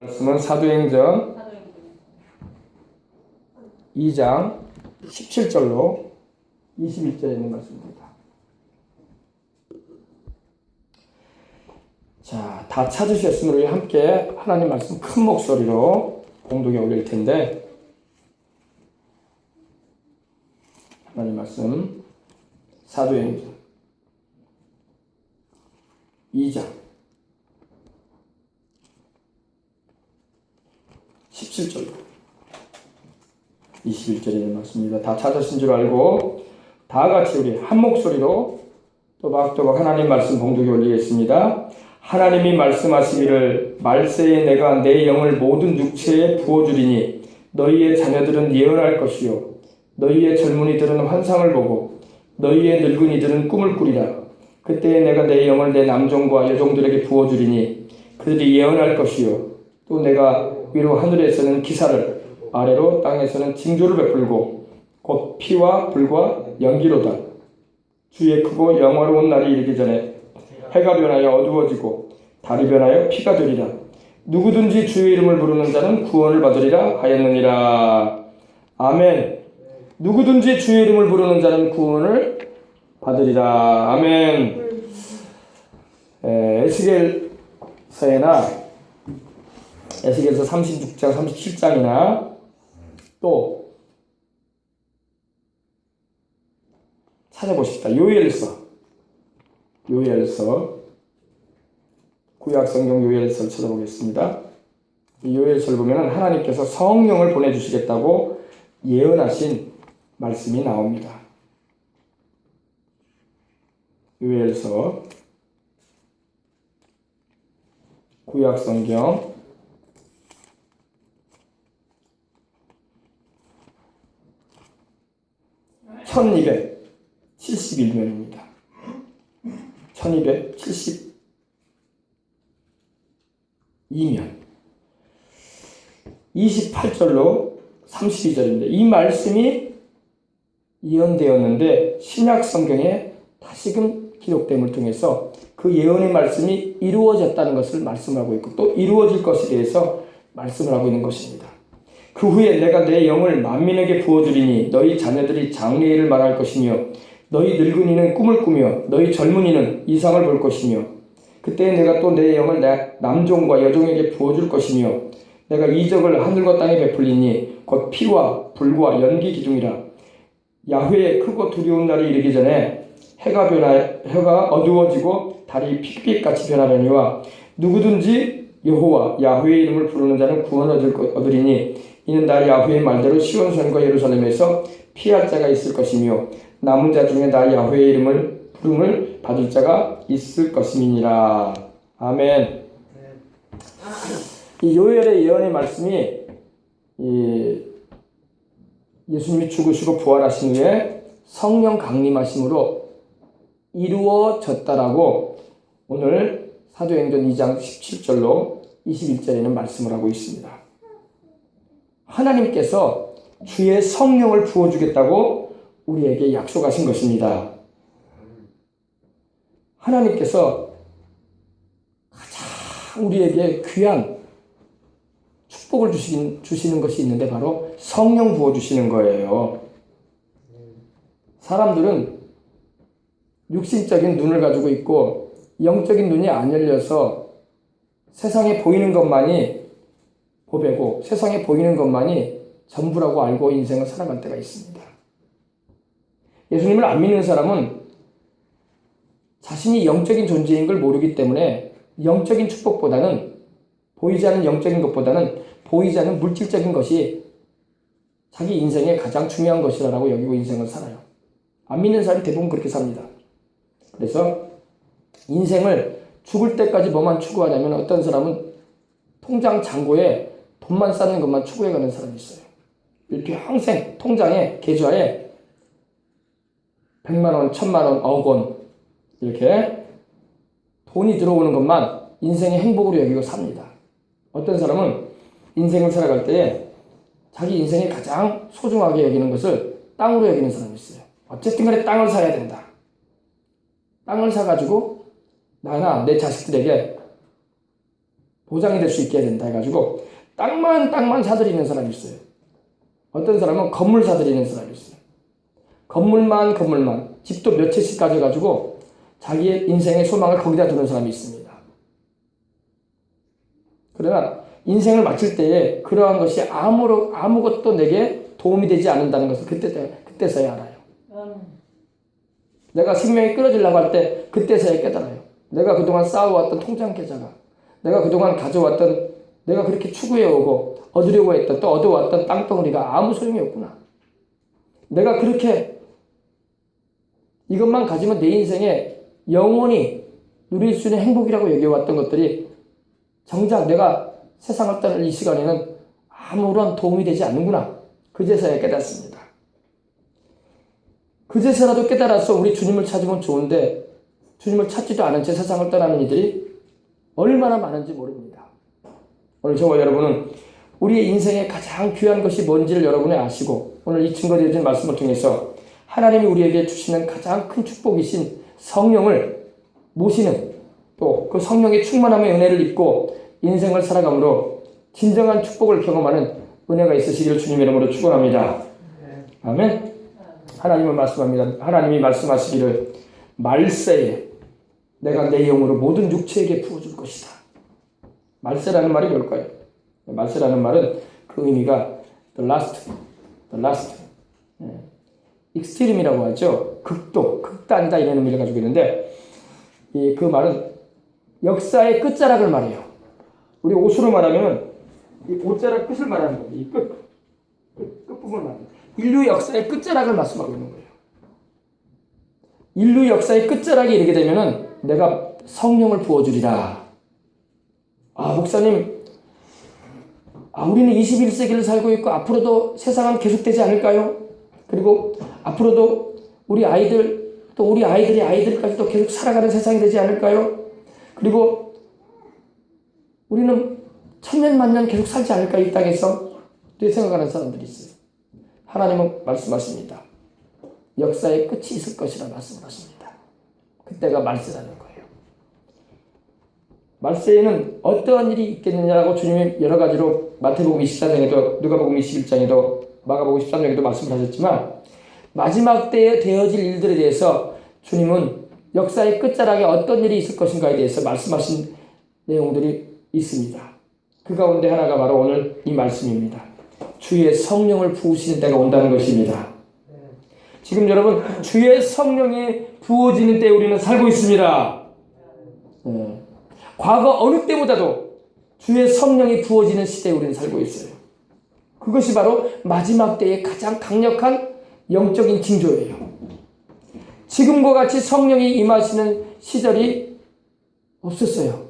말씀은 사도행전 2장 17절로 21절에 있는 말씀입니다. 자, 다 찾으셨으면 우리 함께 하나님 말씀 큰 목소리로 공동에 올릴 텐데, 하나님 말씀 사도행전 2장 17절로 21절에 있는 말씀입니다. 다 찾으신 줄 알고 다 같이 우리 한 목소리로 또박또박 하나님 말씀 봉독에 올리겠습니다. 하나님이 말씀하시기를 말세에 내가 내 영을 모든 육체에 부어주리니 너희의 자녀들은 예언할 것이요 너희의 젊은이들은 환상을 보고 너희의 늙은이들은 꿈을 꾸리라. 그때에 내가 내 영을 내 남종과 여종들에게 부어주리니 그들이 예언할 것이요 또 내가 위로 하늘에서는 기사를 아래로 땅에서는 징조를 베풀고 곧 피와 불과 연기로다. 주의 크고 영화로운 날이 이르기 전에 해가 변하여 어두워지고 달이 변하여 피가 되리라. 누구든지 주의 이름을 부르는 자는 구원을 받으리라 하였느니라. 아멘. 누구든지 주의 이름을 부르는 자는 구원을 받으리라. 아멘. 에스겔서에나 에스겔서 36장, 37장이나 또 찾아보십시다. 요엘서 구약성경 요엘서를 찾아보겠습니다. 이 요엘서를 보면 하나님께서 성령을 보내주시겠다고 예언하신 말씀이 나옵니다. 요엘서 구약성경 1271면입니다. 1272면 28절로 32절입니다. 이 말씀이 예언되었는데 신약성경에 다시금 기록됨을 통해서 그 예언의 말씀이 이루어졌다는 것을 말씀하고 있고 또 이루어질 것에 대해서 말씀을 하고 있는 것입니다. 그 후에 내가 내 영을 만민에게 부어주리니 너희 자녀들이 장래일을 말할 것이며 너희 늙은이는 꿈을 꾸며 너희 젊은이는 이상을 볼 것이며 그때 내가 또 내 영을 내 남종과 여종에게 부어줄 것이며 내가 이적을 하늘과 땅에 베풀리니 곧 피와 불과 연기 기둥이라. 야훼의 크고 두려운 날이 이르기 전에 해가 어두워지고 달이 핏빛같이 변하려니와 누구든지 여호와 야훼의 이름을 부르는 자는 구원을 얻으리니 이는 나 야훼의 말대로 시온산과 예루살렘에서 피할 자가 있을 것이며 남은 자 중에 나 야훼의 이름을 부름을 받을 자가 있을 것임이니라. 아멘. 이 요엘의 예언의 말씀이 예수님이 죽으시고 부활하신 후에 성령 강림하심으로 이루어졌다라고 오늘 사도행전 2장 17절로 21절에는 말씀을 하고 있습니다. 하나님께서 주의 성령을 부어주겠다고 우리에게 약속하신 것입니다. 하나님께서 가장 우리에게 귀한 축복을 주시는 것이 있는데 바로 성령 부어주시는 거예요. 사람들은 육신적인 눈을 가지고 있고 영적인 눈이 안 열려서 세상에 보이는 것만이 보배고 세상에 보이는 것만이 전부라고 알고 인생을 살아갈 때가 있습니다. 예수님을 안 믿는 사람은 자신이 영적인 존재인 걸 모르기 때문에 영적인 축복보다는 보이지 않는 영적인 것보다는 보이지 않는 물질적인 것이 자기 인생의 가장 중요한 것이라고 여기고 인생을 살아요. 안 믿는 사람이 대부분 그렇게 삽니다. 그래서 인생을 죽을 때까지 뭐만 추구하냐면 어떤 사람은 통장 잔고에 돈만 쌓는 것만 추구해가는 사람이 있어요. 평생 통장에 계좌에 100만 원, 1000만 원, 억 원 이렇게 돈이 들어오는 것만 인생의 행복으로 여기고 삽니다. 어떤 사람은 인생을 살아갈 때 자기 인생에 가장 소중하게 여기는 것을 땅으로 여기는 사람이 있어요. 어쨌든 간에 땅을 사야 된다. 땅을 사가지고 나나 내 자식들에게 보장이 될 수 있게 해야 된다 해가지고 땅만 사들이는 사람이 있어요. 어떤 사람은 건물 사들이는 사람이 있어요. 건물만 집도 몇 채씩 가져가지고 자기의 인생의 소망을 거기다 두는 사람이 있습니다. 그러나 인생을 마칠 때에 그러한 것이 아무것도 내게 도움이 되지 않는다는 것을 그때서야 알아요. 내가 생명이 끊어지려고 할 때 그때서야 깨달아요. 내가 그동안 쌓아왔던 통장 계좌가, 내가 그동안 가져왔던, 내가 그렇게 추구해오고 얻으려고 했던, 또 얻어왔던 땅덩어리가 아무 소용이 없구나. 내가 그렇게 이것만 가지면 내 인생에 영원히 누릴 수 있는 행복이라고 여겨왔던 것들이 정작 내가 세상을 떠날 이 시간에는 아무런 도움이 되지 않는구나. 그제서야 깨닫습니다. 그제서라도 깨달아서 우리 주님을 찾으면 좋은데 주님을 찾지도 않은 채 세상을 떠나는 이들이 얼마나 많은지 모릅니다. 오늘 저와 여러분은 우리의 인생에 가장 귀한 것이 뭔지를 여러분이 아시고 오늘 이 증거 되어진 말씀을 통해서 하나님이 우리에게 주시는 가장 큰 축복이신 성령을 모시는, 또 그 성령의 충만함의 은혜를 입고 인생을 살아감으로 진정한 축복을 경험하는 은혜가 있으시기를 주님의 이름으로 축원합니다. 아멘. 하나님은 말씀합니다. 하나님이 말씀하시기를 말세에 내가 내 영으로 모든 육체에게 부어줄 것이다. 말세라는 말이 뭘까요? 말세라는 말은 그 의미가 the last, extreme이라고 하죠. 극도, 극단이다 이런 의미를 가지고 있는데 그 말은 역사의 끝자락을 말해요. 우리 옷으로 말하면 이 옷자락 끝을 말하는 거예요. 이 끝부분을 말합니다. 인류 역사의 끝자락을 말씀하고 있는 거예요. 인류 역사의 끝자락에 이르게 되면은 내가 성령을 부어주리라. 목사님, 우리는 21세기를 살고 있고 앞으로도 세상은 계속되지 않을까요? 그리고 앞으로도 우리 아이들, 또 우리 아이들의 아이들까지도 계속 살아가는 세상이 되지 않을까요? 그리고 우리는 천년 만년 계속 살지 않을까 이 땅에서? 이렇게 생각하는 사람들이 있어요. 하나님은 말씀하십니다. 역사의 끝이 있을 것이라 말씀하십니다. 그때가 말세라는 거예요. 말세에는 어떠한 일이 있겠느냐라고 주님이 여러 가지로 마태복음 24장에도 누가복음 21장에도 마가복음 13장에도 말씀을 하셨지만 마지막 때에 되어질 일들에 대해서 주님은 역사의 끝자락에 어떤 일이 있을 것인가에 대해서 말씀하신 내용들이 있습니다. 그 가운데 하나가 바로 오늘 이 말씀입니다. 주의 성령을 부으시는 때가 온다는 것입니다. 지금 여러분 주의 성령이 부어지는 때에 우리는 살고 있습니다. 과거 어느 때보다도 주의 성령이 부어지는 시대에 우리는 살고 있어요. 그것이 바로 마지막 때의 가장 강력한 영적인 징조예요. 지금과 같이 성령이 임하시는 시절이 없었어요.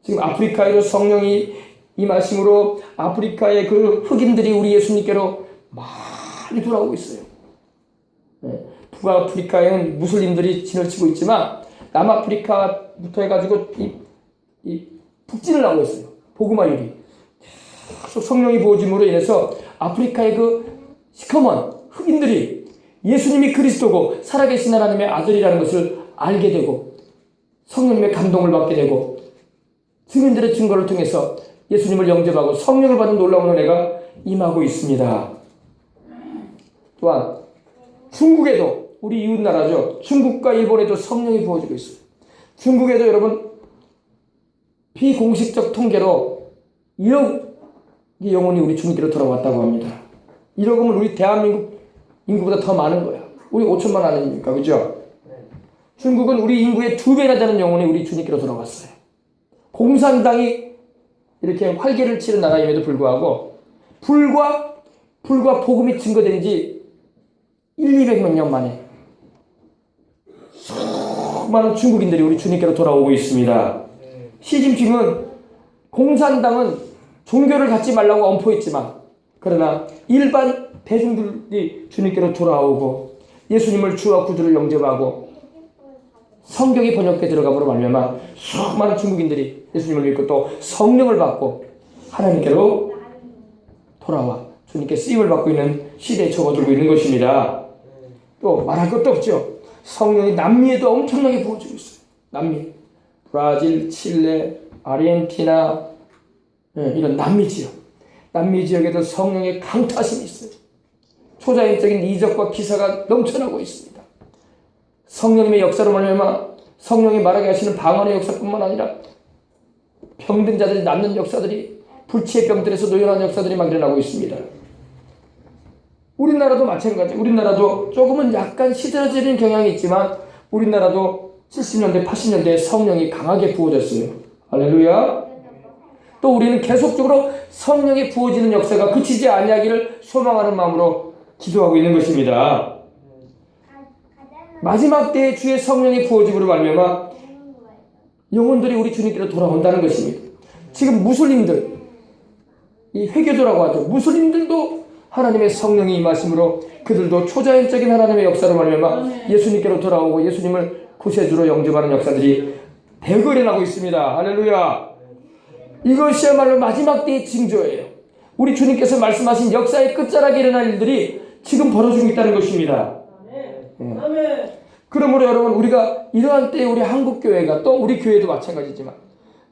지금 아프리카에도 성령이 임하심으로 아프리카의 그 흑인들이 우리 예수님께로 많이 돌아오고 있어요. 북아프리카에는 무슬림들이 진을 치고 있지만 남아프리카부터 해가지고 이 북진을 하고 있어요. 복음화율이 계속 성령이 부어짐으로 인해서 아프리카의 그 시커먼 흑인들이 예수님이 그리스도고 살아계신 하나님의 아들이라는 것을 알게 되고 성령님의 감동을 받게 되고 증인들의 증거를 통해서 예수님을 영접하고 성령을 받는 놀라운 은혜가 임하고 있습니다. 또한 중국에도 우리 이웃나라죠. 중국과 일본에도 성령이 부어지고 있어요. 중국에도 여러분 비공식적 통계로 1억의 영혼이 우리 주님께로 돌아왔다고 합니다. 1억이면 우리 대한민국 인구보다 더 많은 거야. 우리 5천만 아닙니까? 그죠? 중국은 우리 인구의 2배나 되는 영혼이 우리 주님께로 돌아왔어요. 공산당이 이렇게 활개를 치는 나라임에도 불구하고 불과 복음이 증거된 지 200몇 년 만에 수많은 중국인들이 우리 주님께로 돌아오고 있습니다. 시진핑은 공산당은 종교를 갖지 말라고 엄포했지만 그러나 일반 대중들이 주님께로 돌아오고 예수님을 주와 구주를 영접하고 성경이 번역돼 들어감으로 말미암아 수많은 중국인들이 예수님을 믿고 또 성령을 받고 하나님께로 돌아와 주님께 쓰임을 받고 있는 시대에 접어들고 있는 것입니다. 또 말할 것도 없죠. 성령이 남미에도 엄청나게 부어지고 있어요. 남미, 브라질, 칠레, 아르헨티나, 이런 남미 지역에도 성령의 강타심이 있어요. 초자연적인 이적과 기사가 넘쳐나고 있습니다. 성령님의 역사로 말미암아 성령이 말하게 하시는 방언의 역사뿐만 아니라 병든 자들이 낫는 역사들이, 불치의 병들에서 노연한 역사들이 막 일어나고 있습니다. 우리나라도 마찬가지. 우리나라도 조금은 약간 시들어지는 경향이 있지만 우리나라도 70년대, 80년대에 성령이 강하게 부어졌어요. 할렐루야. 또 우리는 계속적으로 성령이 부어지는 역사가 그치지 아니하기를 소망하는 마음으로 기도하고 있는 것입니다. 마지막 때에 주의 성령이 부어짐으로 말미암아 영혼들이 우리 주님께로 돌아온다는 것입니다. 지금 무슬림들, 이 회교도라고 하죠. 무슬림들도 하나님의 성령이 임하심으로 그들도 초자연적인 하나님의 역사로 말미암아 예수님께로 돌아오고 예수님을 구세주로 영접하는 역사들이 대거 일어나고 있습니다. 할렐루야. 이것이야말로 마지막 때의 징조예요. 우리 주님께서 말씀하신 역사의 끝자락에 일어날 일들이 지금 벌어지고 있다는 것입니다. 그러므로 여러분, 우리가 이러한 때에 우리 한국교회가, 또 우리 교회도 마찬가지지만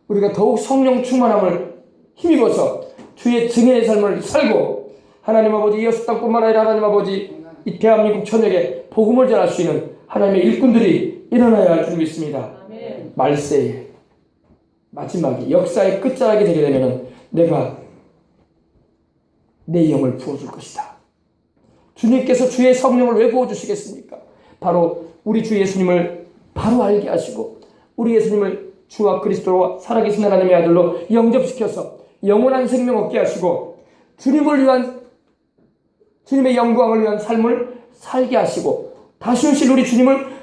우리가 더욱 성령 충만함을 힘입어서 주의 증인의 삶을 살고 하나님 아버지 예수 땅뿐만 아니라 하나님 아버지 이 대한민국 전역에 복음을 전할 수 있는 하나님의 일꾼들이 일어나야 할 줄 믿습니다. 말세에 마지막에 역사의 끝자락이 되게 되면 내가 내 영을 부어줄 것이다. 주님께서 주의 성령을 왜 부어주시겠습니까? 바로 우리 주 예수님을 바로 알게 하시고 우리 예수님을 주와 그리스도와 살아계신 하나님의 아들로 영접시켜서 영원한 생명 얻게 하시고 주님을 위한, 주님의 영광을 위한 삶을 살게 하시고 다시 오실 우리 주님을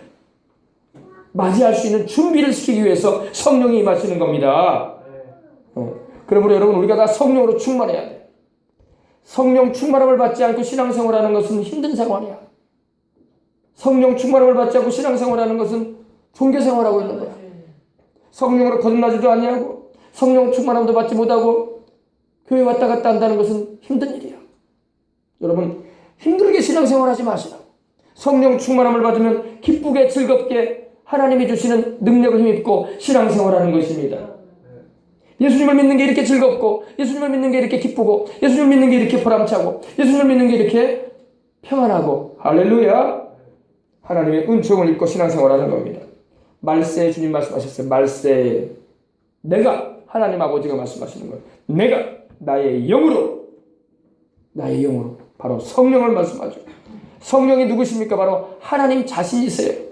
맞이할 수 있는 준비를 시키기 위해서 성령이 임하시는 겁니다. 그러므로 여러분, 우리가 다 성령으로 충만해야 돼. 성령 충만함을 받지 않고 신앙생활하는 것은 힘든 생활이야. 성령 충만함을 받지 않고 신앙생활하는 것은 종교생활하고 있는 거야. 성령으로 거듭나지도 아니하고 성령 충만함도 받지 못하고 교회 왔다 갔다 한다는 것은 힘든 일이야. 여러분, 힘들게 신앙생활하지 마시라고. 성령 충만함을 받으면 기쁘게 즐겁게 하나님이 주시는 능력을 힘입고 신앙생활하는 것입니다. 예수님을 믿는 게 이렇게 즐겁고, 예수님을 믿는 게 이렇게 기쁘고, 예수님을 믿는 게 이렇게 보람차고, 예수님을 믿는 게 이렇게 평안하고, 할렐루야. 하나님의 은총을 입고 신앙생활하는 겁니다. 말세에 주님 말씀하셨어요. 말세에 내가, 하나님 아버지가 말씀하시는 거예요. 내가 나의 영으로 바로 성령을 말씀하죠. 성령이 누구십니까? 바로 하나님 자신이세요.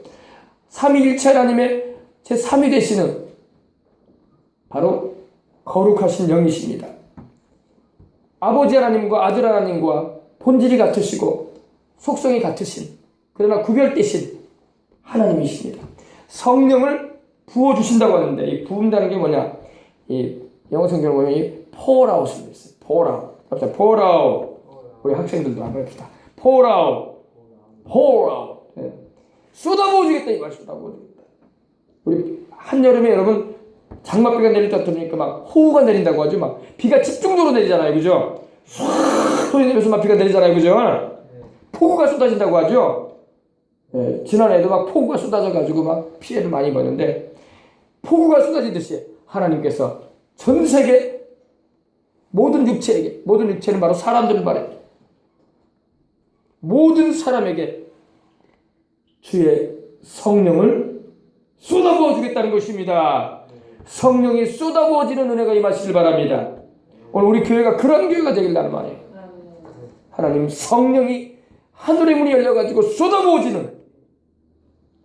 삼위일체 하나님의 제3위 되시는 바로 거룩하신 영이십니다. 아버지 하나님과 아들 하나님과 본질이 같으시고 속성이 같으신, 그러나 구별되신 하나님이십니다. 성령을 부어주신다고 하는데, 이 부은다는 게 뭐냐? 이 영어 성경을 보면 이 pour-out으로 있어요. pour-out. pour-out. 우리 학생들도 한번 해봅시다. pour-out. pour-out. 네. 쏟아부어주겠다, 이 말, 쏟아부어주겠다. 우리 한여름에 여러분 장맛비가 내릴 때 어떠니까 막 호우가 내린다고 하죠. 막 비가 집중적으로 내리잖아요, 그죠? 唰 소리 내면서 막 비가 내리잖아요, 그죠? 폭우가 쏟아진다고 하죠. 네, 지난해에도 막 폭우가 쏟아져가지고 막 피해를 많이 봤는데, 폭우가 쏟아지듯이 하나님께서 전 세계 모든 육체에게, 모든 육체는 바로 사람들을 말해요. 모든 사람에게 주의 성령을 쏟아부어 주겠다는 것입니다. 성령이 쏟아부어지는 은혜가 임하시길 바랍니다. 오늘 우리 교회가 그런 교회가 되길라는 말이에요. 하나님 성령이 하늘의 문이 열려가지고 쏟아부어지는,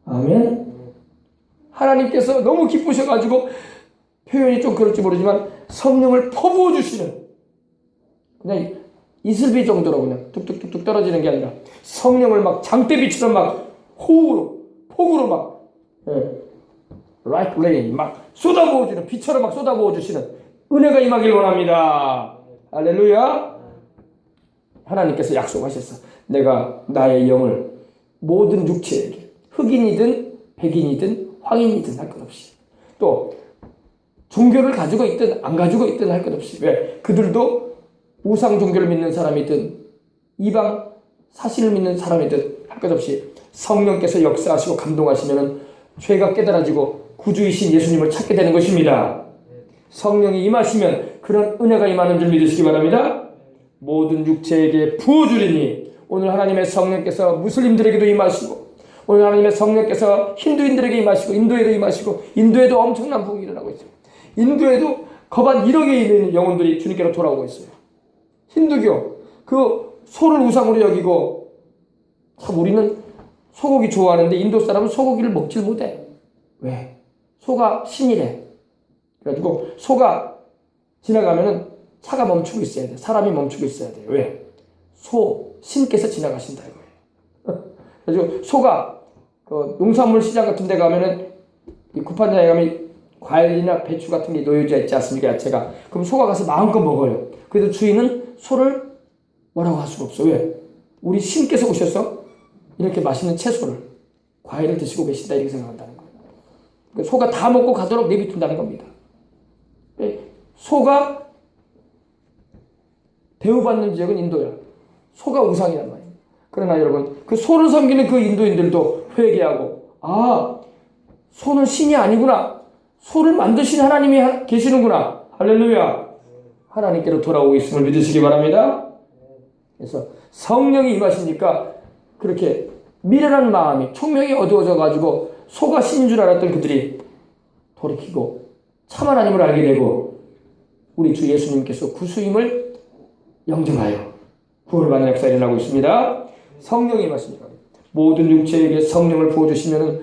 아멘. 하나님께서 너무 기쁘셔가지고, 표현이 좀 그럴지 모르지만 성령을 퍼부어 주시는, 그냥 이슬비 정도로 그냥 뚝뚝뚝뚝 떨어지는 게 아니라 성령을 막 장대비처럼 막 호우로, 폭우로 막, like rain, 막 쏟아부어주는, 비처럼 막 쏟아부어주시는 은혜가 임하길 원합니다. 할렐루야. 하나님께서 약속하셨어. 내가 나의 영을 모든 육체에게, 흑인이든 백인이든 황인이든 할 것 없이, 또 종교를 가지고 있든 안 가지고 있든 할 것 없이, 왜? 그들도 우상 종교를 믿는 사람이든 이방 사실을 믿는 사람이든 할 것 없이 성령께서 역사하시고 감동하시면 죄가 깨달아지고 구주이신 예수님을 찾게 되는 것입니다. 성령이 임하시면 그런 은혜가 임하는 줄 믿으시기 바랍니다. 모든 육체에게 부어주리니 오늘 하나님의 성령께서 무슬림들에게도 임하시고 오늘 하나님의 성령께서 힌두인들에게 임하시고 인도에도 임하시고 인도에도 엄청난 부흥이 일어나고 있어요. 인도에도 거반 1억에 있는 영혼들이 주님께로 돌아오고 있어요. 힌두교 그 소를 우상으로 여기고 참 우리는 소고기 좋아하는데 인도 사람은 소고기를 먹질 못해. 왜? 소가 신이래. 그래가지고 소가 지나가면은 차가 멈추고 있어야 돼. 사람이 멈추고 있어야 돼. 왜? 신께서 지나가신다 이거예요. 그래서 소가 그 농산물 시장 같은 데 가면은 이 구판장에 가면 과일이나 배추 같은 게 놓여져 있지 않습니까? 야채가. 그럼 소가 가서 마음껏 먹어요. 그래도 주인은 소를 뭐라고 할 수가 없어. 왜? 우리 신께서 오셔서 이렇게 맛있는 채소를 과일을 드시고 계신다 이렇게 생각한다는 거예요. 소가 다 먹고 가도록 내비둔다는 겁니다. 소가 대우받는 지역은 인도야. 소가 우상이란 말이에요. 그러나 여러분 그 소를 섬기는 그 인도인들도 회개하고 소는 신이 아니구나. 소를 만드신 하나님이 계시는구나. 할렐루야. 하나님께로 돌아오고 있음을 믿으시기 바랍니다. 그래서 성령이 임하시니까 그렇게 미련한 마음이 총명이 어두워져 가지고 소가 신인 줄 알았던 그들이 돌이키고 참 하나님을 알게 되고 우리 주 예수님께서 구수임을 영접하여 구원을 받는 역사가 일어나고 있습니다. 성령이 임하십니다. 모든 육체에게 성령을 부어주시면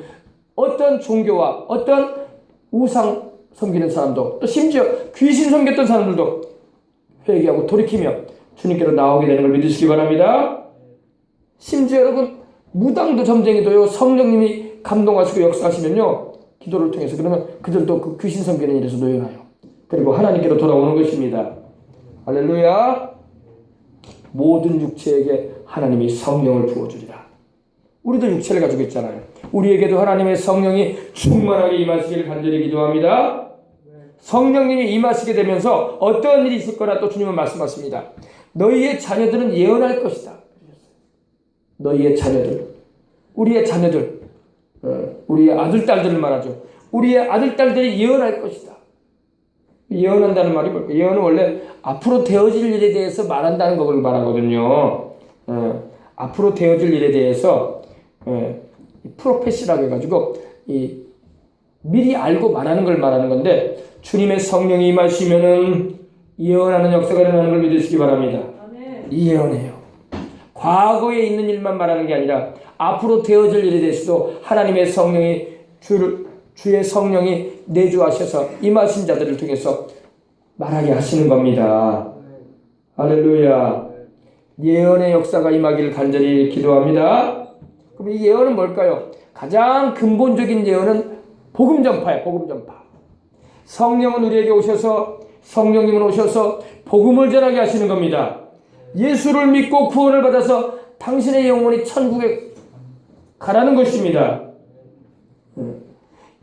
어떤 종교와 어떤 우상 섬기는 사람도 또 심지어 귀신 섬겼던 사람들도 회개하고 돌이키며 주님께로 나오게 되는 걸 믿으시기 바랍니다. 심지어 여러분 무당도 점쟁이도요 성령님이 감동하시고 역사하시면요 기도를 통해서 그러면 그들도 그 귀신 섬기는 일에서 노연하여 그리고 하나님께로 돌아오는 것입니다. 할렐루야. 모든 육체에게 하나님이 성령을 부어주리라. 우리도 육체를 가지고 있잖아요. 우리에게도 하나님의 성령이 충만하게 임하시기를 간절히 기도합니다. 성령님이 임하시게 되면서 어떤 일이 있을 거라 또 주님은 말씀하십니다. 너희의 자녀들은 예언할 것이다. 너희의 자녀들, 우리의 자녀들, 우리의 아들, 딸들을 말하죠. 우리의 아들, 딸들이 예언할 것이다. 예언한다는 말이 뭘까요? 예언은 원래 앞으로 되어질 일에 대해서 말한다는 것을 말하거든요. 앞으로 되어질 일에 대해서 프로페시라고 해가지고 미리 알고 말하는 걸 말하는 건데 주님의 성령이 임하시면은 예언하는 역사가 일어나는 걸 믿으시기 바랍니다. 이 예언이에요. 과거에 있는 일만 말하는 게 아니라 앞으로 되어질 일에 대해서도 하나님의 성령이 주의 성령이 내주하셔서 임하신 자들을 통해서 말하게 하시는 겁니다. 할렐루야. 예언의 역사가 임하기를 간절히 기도합니다. 그럼 이 예언은 뭘까요? 가장 근본적인 예언은 복음 전파예요. 복음 전파. 성령은 우리에게 오셔서 성령님은 오셔서 복음을 전하게 하시는 겁니다. 예수를 믿고 구원을 받아서 당신의 영혼이 천국에 가라는 것입니다.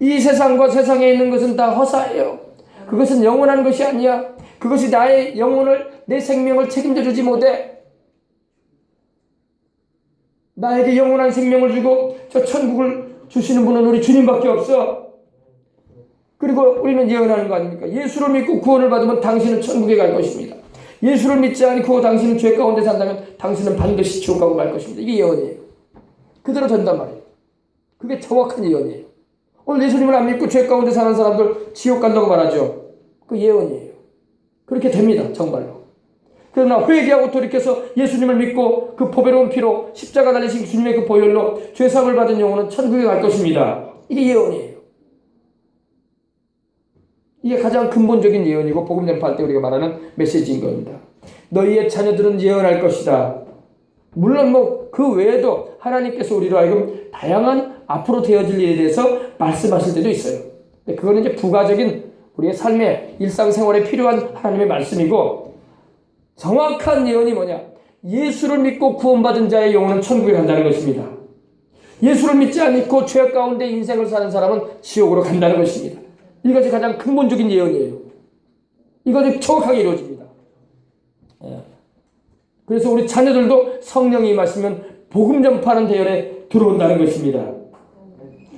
이 세상과 세상에 있는 것은 다 허사예요. 그것은 영원한 것이 아니야. 그것이 나의 영혼을 내 생명을 책임져 주지 못해. 나에게 영원한 생명을 주고 저 천국을 주시는 분은 우리 주님밖에 없어. 그리고 우리는 예언하는 거 아닙니까? 예수를 믿고 구원을 받으면 당신은 천국에 갈 것입니다. 예수를 믿지 않고 당신은 죄 가운데 산다면 당신은 반드시 지옥 가고 말 것입니다. 이게 예언이에요. 그대로 된단 말이에요. 그게 정확한 예언이에요. 오늘 예수님을 안 믿고 죄 가운데 사는 사람들 지옥 간다고 말하죠. 그 예언이에요. 그렇게 됩니다. 정말로. 그러나 회개하고 돌이켜서 예수님을 믿고 그 보배로운 피로 십자가 달리신 주님의 그 보혈로 죄사함을 받은 영혼은 천국에 갈 것입니다. 이게 예언이에요. 이게 가장 근본적인 예언이고 복음 전파할 때 우리가 말하는 메시지인 겁니다. 너희의 자녀들은 예언할 것이다. 물론 그 외에도 하나님께서 우리로 하여금 다양한 앞으로 되어질 일에 대해서 말씀하실 때도 있어요. 근데 그거는 이제 부가적인 우리의 삶의 일상생활에 필요한 하나님의 말씀이고 정확한 예언이 뭐냐? 예수를 믿고 구원받은 자의 영혼은 천국에 간다는 것입니다. 예수를 믿지 않고 죄 가운데 인생을 사는 사람은 지옥으로 간다는 것입니다. 이것이 가장 근본적인 예언이에요. 이것이 정확하게 이루어집니다. 그래서 우리 자녀들도 성령이 임하시면 복음 전파하는 대열에 들어온다는 것입니다.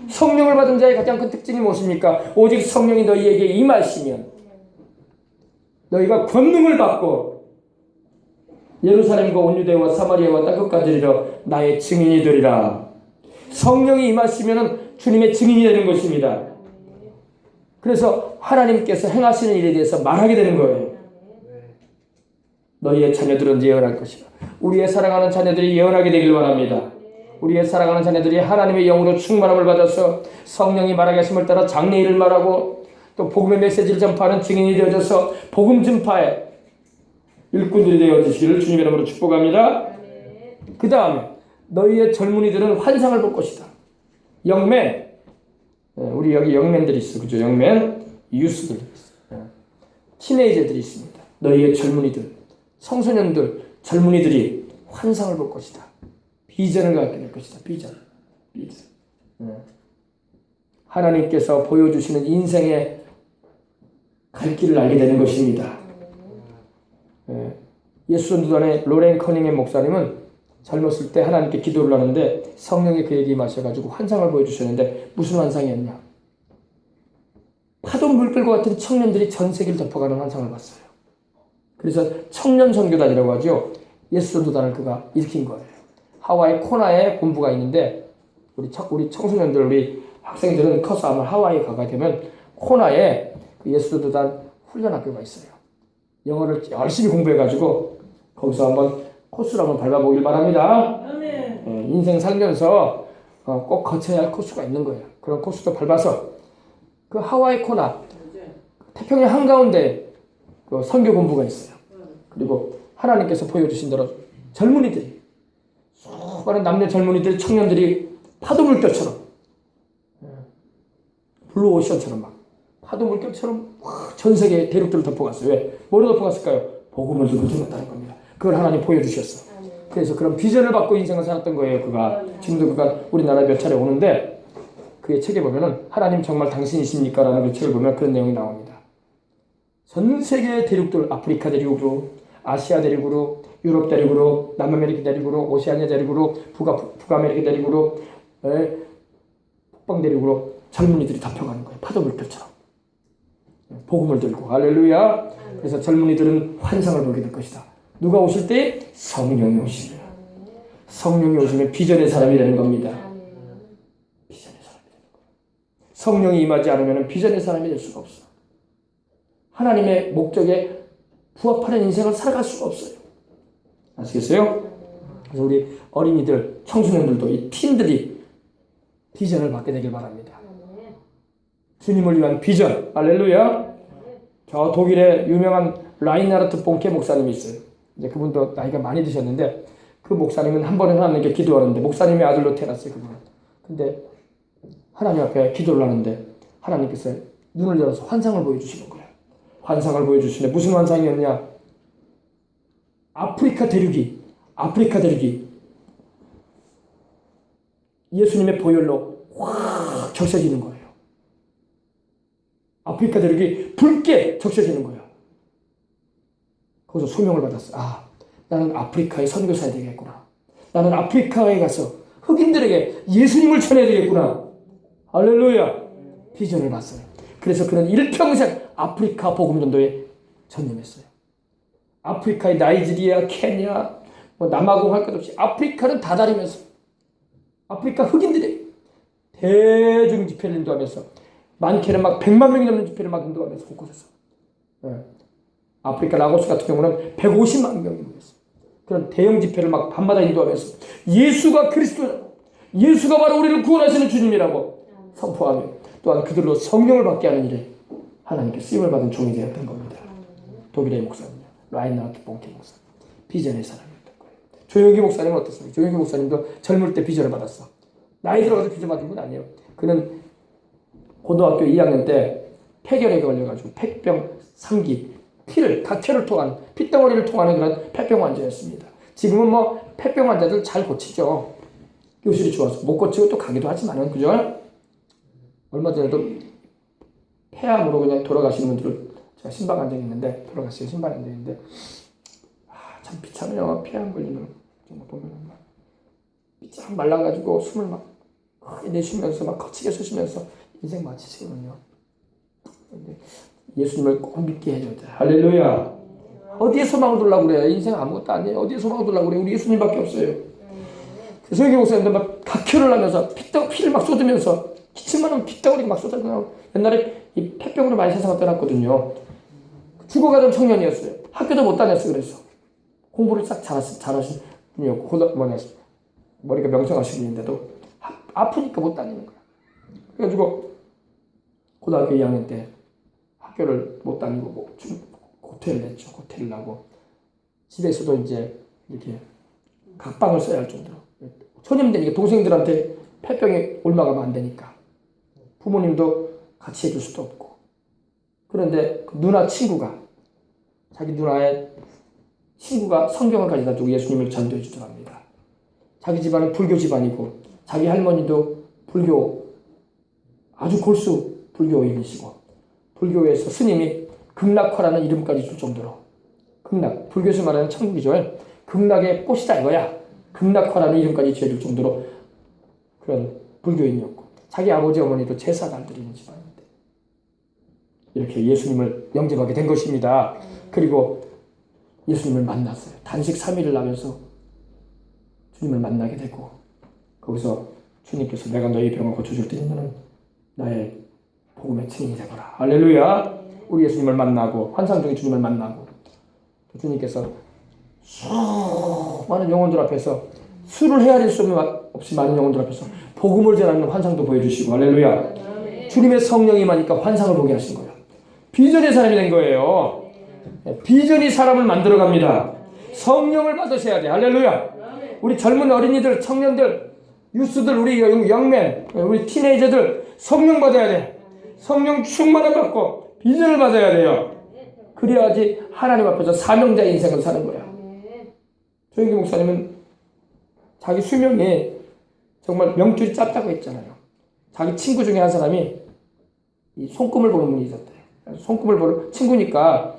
성령을 받은 자의 가장 큰 특징이 무엇입니까? 오직 성령이 너희에게 임하시면 너희가 권능을 받고 예루살렘과 온 유대와 사마리아와 땅끝까지 이르러 나의 증인이 되리라. 성령이 임하시면 주님의 증인이 되는 것입니다. 그래서 하나님께서 행하시는 일에 대해서 말하게 되는 거예요. 너희의 자녀들은 예언할 것이다. 우리의 사랑하는 자녀들이 예언하게 되길 바랍니다. 우리의 사랑하는 자녀들이 하나님의 영으로 충만함을 받아서 성령이 말하게 하심을 따라 장래일을 말하고 또 복음의 메시지를 전파하는 증인이 되어져서 복음 전파에 일꾼들이 되어주시기를 주님의 이름으로 축복합니다. 그 다음에 너희의 젊은이들은 환상을 볼 것이다. 영맨, 우리 여기 영맨들이 있어요. 그죠? 영맨, 유스들, 티네이저들이 있습니다. 너희의 젊은이들, 청소년들, 젊은이들이 환상을 볼 것이다. 비전을 갖게 될 것이다. 비전. 하나님께서 보여주시는 인생의 갈 길을 알게 되는 것입니다. 예수전도단의 로렌 커닝햄 목사님은 젊었을 때 하나님께 기도를 하는데 성령이 그에게 임하셔가지고 환상을 보여주셨는데 무슨 환상이었냐? 파도 물결과 같은 청년들이 전 세계를 덮어가는 환상을 봤어요. 그래서 청년 선교단이라고 하죠. 예수전도단을 그가 일으킨 거예요. 하와이 코나에 본부가 있는데 우리 청소년들, 우리 학생들은 커서 아마 하와이 가게 되면 코나에 예수전도단 훈련학교가 있어요. 영어를 열심히 공부해가지고 거기서 한번 코스를 한번 밟아보길 바랍니다. 인생 살면서 꼭 거쳐야 할 코스가 있는 거예요. 그런 코스도 밟아서 그 하와이 코나 태평양 한가운데 그 선교 본부가 있어요. 그리고 하나님께서 보여주신 대로 젊은이들이 수많은 남녀 젊은이들 청년들이 파도 물결처럼 블루오션처럼 막 파도 물결처럼 전 세계 대륙들을 덮어갔어요. 왜? 뭐로 덮어갔을까요? 복음을 들고 들었다는 겁니다. 그걸 하나님 보여주셨어. 그래서 그런 비전을 받고 인생을 살았던 거예요. 그가 지금도 그가 우리나라에 몇 차례 오는데 그의 책에 보면은 하나님 정말 당신이십니까? 라는 그 책을 보면 그런 내용이 나옵니다. 전 세계 대륙들, 아프리카 대륙으로, 아시아 대륙으로, 유럽 대륙으로, 남아메리카 대륙으로, 오세아니아 대륙으로, 북아메리카 대륙으로, 북방 대륙으로 젊은이들이 덮여가는 거예요. 파도 물결처럼. 복음을 들고 할렐루야. 그래서 젊은이들은 환상을 보게 될 것이다. 누가 오실 때? 성령이 오시면. 성령이 오시면 비전의 사람이 되는 겁니다. 비전의 사람이 되는 거예요. 성령이 임하지 않으면 비전의 사람이 될 수가 없어. 하나님의 목적에 부합하는 인생을 살아갈 수가 없어요. 아시겠어요? 그래서 우리 어린이들, 청소년들도 이 팀들이 비전을 받게 되길 바랍니다. 주님을 위한 비전. 할렐루야. 저 독일의 유명한 라인하르트 본케 목사님이 있어요. 이제 그분도 나이가 많이 드셨는데 그 목사님은 한 번에 하나님께 기도하는데 목사님의 아들로 태어났어요. 그분은. 근데 하나님 앞에 기도를 하는데 하나님께서 눈을 열어서 환상을 보여주시는 거예요. 환상을 보여주시는데 무슨 환상이었냐? 아프리카 대륙이 예수님의 보혈로 확 적셔지는 거예요. 아프리카 대륙이 붉게 적셔지는 거예요. 거기서 소명을 받았어. 아, 나는 아프리카의 선교사가 되겠구나. 나는 아프리카에 가서 흑인들에게 예수님을 전해야 되겠구나. 할렐루야. 비전을 봤어요. 그래서 그는 일평생 아프리카 복음전도에 전념했어요. 아프리카의 나이지리아, 케냐, 남아공 할 것 없이 아프리카는 다 다니면서 아프리카 흑인들이 대중 집회를 인도하면서 많게는 막 100만 명이 넘는 집회를 막 인도하면서 곳곳에서 아프리카 라고스 같은 경우는 150만 명이 모였어요. 그런 대형 집회를 막 밤마다 인도하면서 예수가 그리스도라고, 예수가 바로 우리를 구원하시는 주님이라고 선포하며 또한 그들로 성령을 받게 하는 일에 하나님께 쓰임을 받은 종이 되었던 겁니다. 독일의 목사님, 라인하르트 본케 목사님, 비전의 사람이었던 거예요. 조영기 목사님은 어떻습니까? 조영기 목사님도 젊을 때 비전을 받았어. 나이 들어가서 비전 받은 건 아니에요. 그는 고등학교 2학년 때 폐결에 걸려가지고 폐병 3기, 각혈을 통한 핏덩어리를 통하는 그런 폐병 환자였습니다. 지금은 뭐 폐병 환자들 잘 고치죠. 교실이 좋아서 못 고치고 또 가기도 하지만은 그죠? 얼마 전에도 폐암으로 그냥 돌아가시는 분들을 제가 신방 간 적이 있는데 돌아갔어요. 신방 간 적이 있는데 참 비참해요. 폐암 걸리면 정말 보면은 막 삐짝 말라가지고 숨을 막 내쉬면서 막 거치게 쉬시면서 인생 마치시거든요. 근데 예수님을 꼭 믿게 해줘야 돼. 할렐루야. 어디에 소망을 두려고 그래? 인생 아무것도 아니에요. 어디에 소망을 두려고 그래? 우리 예수님밖에 없어요. 그래서 여기 목사님들 막 각혈을 하면서 피를 막 쏟으면서 기침만 하면 핏덩어리가 막 쏟아지고, 옛날에 이 폐병으로 많이 세상을 떠났거든요. 죽어가던 청년이었어요. 학교도 못 다녔어요. 그래서 공부를 싹 잘하신 분이었고, 머리가 명성하신 분인데도 아프니까 못 다니는 거야. 그래가지고 고등학교 2학년 때 학교를 못 다니고 고퇴를 했죠. 고퇴를 하고 집에서도 이제 이렇게 각방을 써야 할 정도로, 초년되니까 동생들한테 폐병이 올라가면 안 되니까 부모님도 같이 해줄 수도 없고, 그런데 그 누나 친구가, 자기 누나의 친구가 성경을 가져다 주고 예수님을 전도해 주더랍니다. 자기 집안은 불교 집안이고 자기 할머니도 불교, 아주 골수 불교인이시고, 불교에서 스님이 극락화라는 이름까지 줄 정도로, 극락, 불교에서 말하는 천국이죠. 극락의 꽃이다 이거야. 극락화라는 이름까지 지어줄 정도로 그런 불교인이었고, 자기 아버지 어머니도 제사를 드리는 집안인데 이렇게 예수님을 영접하게 된 것입니다. 그리고 예수님을 만났어요. 단식 3일을 하면서 주님을 만나게 되고, 거기서 주님께서 내가 너희 병을 고쳐줄 테니 너는 나의 복음의 증인이 되거라. 할렐루야. 우리 예수님을 만나고 환상 중에 주님을 만나고, 또 주님께서 수많은 영혼들 앞에서, 수를 헤아릴 수 없이 많은 영혼들 앞에서 복음을 전하는 환상도 보여주시고, 할렐루야. 주님의 성령이 임하니까 환상을 보게 하신 거예요. 비전의 사람이 된 거예요. 비전이 사람을 만들어갑니다. 성령을 받으셔야 돼. 할렐루야. 우리 젊은 어린이들, 청년들, 유스들, 우리 영맨, 우리 티네이저들 성령 받아야 돼. 성령 충만을 받고 비전을 받아야 돼요. 그래야지 하나님 앞에서 사명자의 인생을 사는 거야. 조영기 목사님은 자기 수명이 정말 명줄이 짧다고 했잖아요. 자기 친구 중에 한 사람이 이 손금을 보는 분이 있었대요. 손금을 보는 친구니까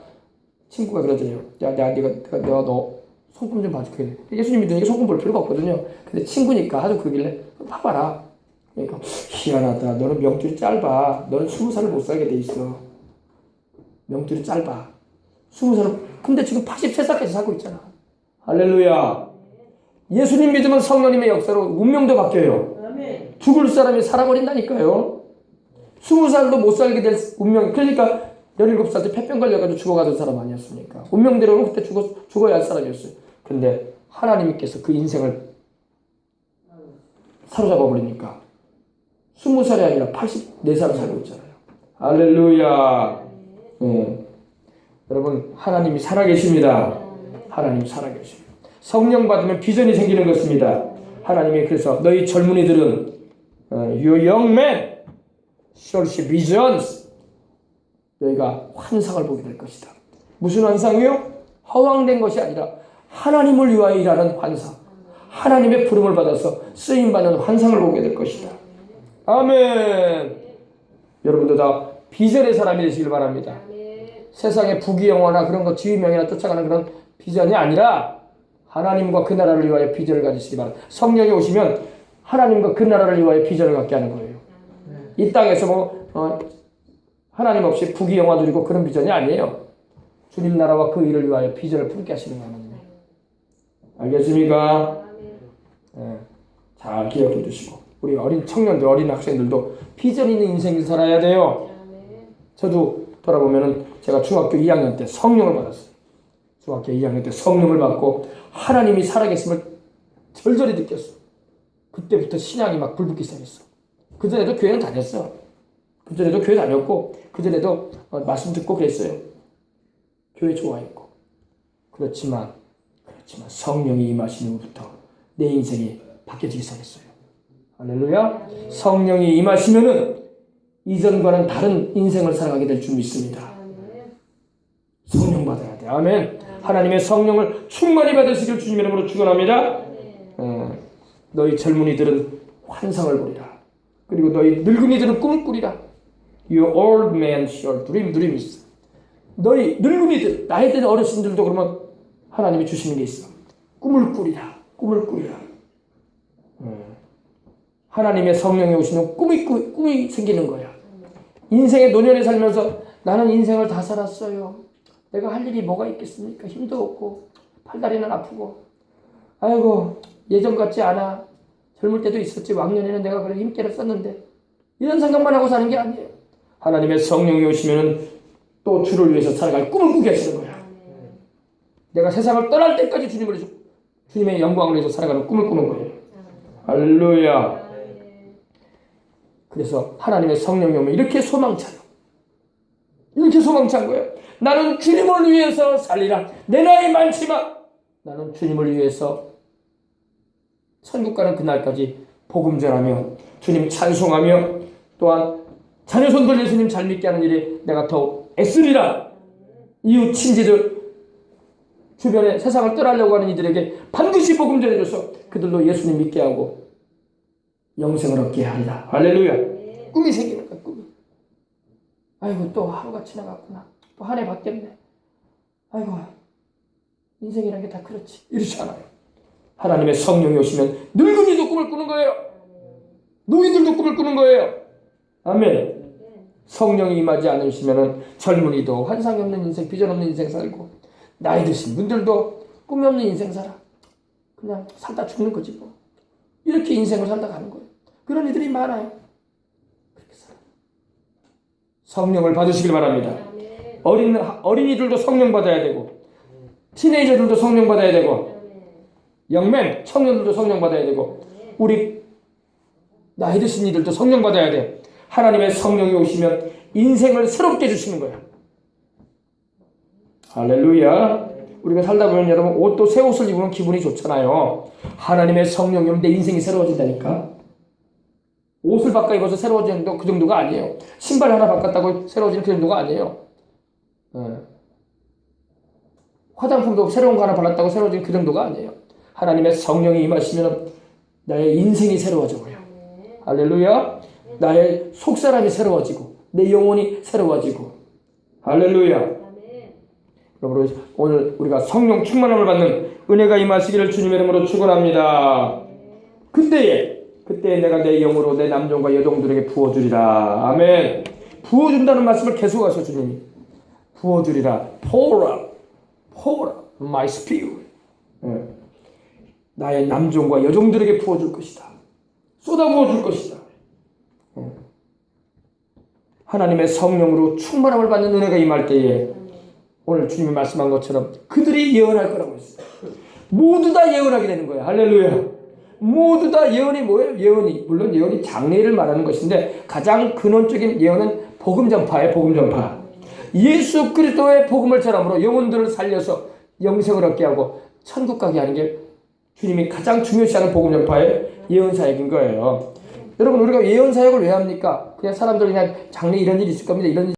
친구가 그러더래요. 야, 내가 너 손금 좀 봐줄게. 예수님 믿으니까 손금 볼 필요가 없거든요. 근데 친구니까 하도 그러길래 봐봐라. 그러니까 희한하다. 너는 명줄이 짧아. 너는 20살을 못 살게 돼 있어. 명줄이 짧아. 20살을. 근데 지금 83살까지 살고 있잖아. 할렐루야. 예수님 믿으면 성령님의 역사로 운명도 바뀌어요. 죽을 사람이 살아버린다니까요. 20살도 못 살게 될 운명. 그러니까 17살 때 폐병 걸려가지고 죽어가던 사람 아니었습니까? 운명대로는 그때 죽어야 할 사람이었어요. 근데 하나님께서 그 인생을 사로잡아 버리니까 20살이 아니라 84살을 살고 있잖아요. 할렐루야. 여러분, 하나님이 살아계십니다. 하나님 살아계십니다. 성령 받으면 비전이 생기는 것입니다. 하나님이 그래서 너희 젊은이들은 your young men shall see visions. 너희가 환상을 보게 될 것이다. 무슨 환상이요? 허황된 것이 아니라 하나님을 위하여 일하는 환상. 하나님의 부름을 받아서 쓰임받는 환상을 보게 될 것이다. 아멘. 여러분도 다 비전의 사람이 되시길 바랍니다. 세상의 부귀영화나 그런 거 지위명이나 쫓아가는 그런 비전이 아니라 하나님과 그 나라를 위하여 비전을 가지시기 바랍니다. 성령이 오시면 하나님과 그 나라를 위하여 비전을 갖게 하는 거예요. 이 땅에서 하나님 없이 부귀영화 누리고 그런 비전이 아니에요. 주님 나라와 그 일을 위하여 비전을 품게 하시는 하나님이에요. 알겠습니까? 네. 잘 기억해 두시고, 우리 어린 청년들, 어린 학생들도 비전 있는 인생을 살아야 돼요. 저도 돌아보면은 제가 중학교 2학년 때 성령을 받았어요. 중학교 2학년 때 성령을 받고 하나님이 살아계심을 절절히 느꼈어. 그때부터 신앙이 막 불붙기 시작했어. 그전에도 교회는 다녔어. 그전에도 교회 다녔고, 그전에도 말씀 듣고 그랬어요. 교회 좋아했고. 그렇지만 성령이 임하신 후부터 내 인생이 바뀌어지기 시작했어요. 할렐루야. 성령이 임하시면은 이전과는 다른 인생을 살아가게 될 줄 믿습니다. 성령 받아야 돼. 아멘. 하나님의 성령을 충만히 받으시길 주님 이름으로 축원합니다. 너희 젊은이들은 환상을 보리라. 그리고 너희 늙은이들은 꿈을 꾸리라. Your old man shall dream dreams. 너희 늙은이들, 나이 든 어르신들도 그러면 하나님이 주시는 게 있어. 꿈을 꾸리라. 꿈을 꾸리라. 하나님의 성령이 오시면 꿈이 생기는 거야. 인생의 노년에 살면서 나는 인생을 다 살았어요. 내가 할 일이 뭐가 있겠습니까? 힘도 없고 팔다리는 아프고 아이고 예전 같지 않아. 젊을 때도 있었지. 왕년에는 내가 그래 힘께를 썼는데 이런 생각만 하고 사는 게 아니에요. 하나님의 성령이 오시면 또 주를 위해서 살아갈 꿈을 꾸게 하시는 거야. 내가 세상을 떠날 때까지 주님의 영광을 위해서 살아가는 꿈을 꾸는 거예요. 할렐루야. 그래서 하나님의 성령이 오면 이렇게 소망차요. 이렇게 소망찬 거예요. 나는 주님을 위해서 살리라. 내 나이 많지만 나는 주님을 위해서 천국 가는 그날까지 복음 전하며 주님 찬송하며 또한 자녀 손들 예수님 잘 믿게 하는 일에 내가 더욱 애쓰리라. 이웃 친지들 주변에 세상을 떠나려고 하는 이들에게 반드시 복음 전해줘서 그들도 예수님 믿게 하고 영생을 얻게 하리라. 할렐루야. 꿈이 생기는 거야. 꿈이. 아이고 또 하루가 지나갔구나. 또 한 해 바뀌었네. 아이고 인생이란 게 다 그렇지. 이렇지 않아요. 하나님의 성령이 오시면 늙은이도 꿈을 꾸는 거예요. 노인들도 꿈을 꾸는 거예요. 아멘. 성령이 임하지 않으시면 젊은이도 환상이 없는 인생, 비전 없는 인생 살고 나이 드신 분들도 꿈이 없는 인생 살아. 그냥 살다 죽는 거지 뭐. 이렇게 인생을 살다 가는 거예요. 그런 이들이 많아요. 그렇게 살아요. 성령을 받으시길 바랍니다. 어린이들도 성령 받아야 되고 티네이저들도 성령 받아야 되고 영맨 청년들도 성령 받아야 되고 우리 나이 드신 이들도 성령 받아야 돼. 하나님의 성령이 오시면 인생을 새롭게 해주시는 거야. 할렐루야. 우리가 살다 보면 여러분 옷도 새 옷을 입으면 기분이 좋잖아요. 하나님의 성령이 오면 내 인생이 새로워진다니까. 옷을 바꿔 입어서 새로워지는 그 정도가 아니에요. 신발 하나 바꿨다고 새로워지는 그 정도가 아니에요. 화장품도 새로운 거 하나 발랐다고 새로워지는 그 정도가 아니에요. 하나님의 성령이 임하시면 나의 인생이 새로워져요. 할렐루야. 나의 속사람이 새로워지고 내 영혼이 새로워지고 할렐루야. 여러분 오늘 우리가 성령 충만함을 받는 은혜가 임하시기를 주님의 이름으로 축원합니다. 그때에 내가 내 영으로 내 남종과 여종들에게 부어주리라. 아멘. 부어준다는 말씀을 계속하셔 주님이. 부어주리라. pour out my spirit. 나의 남종과 여종들에게 부어줄 것이다. 쏟아부어줄 것이다. 하나님의 성령으로 충만함을 받는 은혜가 임할 때에 오늘 주님이 말씀한 것처럼 그들이 예언할 거라고 했어요. 모두 다 예언하게 되는 거예요. 할렐루야. 모두 다 예언이 뭐예요? 예언이 물론 예언이 장래를 말하는 것인데 가장 근원적인 예언은 복음 전파예요. 복음 전파. 예수 그리스도의 복음을 전함으로 영혼들을 살려서 영생을 얻게 하고 천국 가게 하는 게 주님이 가장 중요시하는 복음 전파의 예언 사역인 거예요. 여러분 우리가 예언 사역을 왜 합니까? 그냥 사람들이 그냥 장래 이런 일이 있을 겁니다. 이런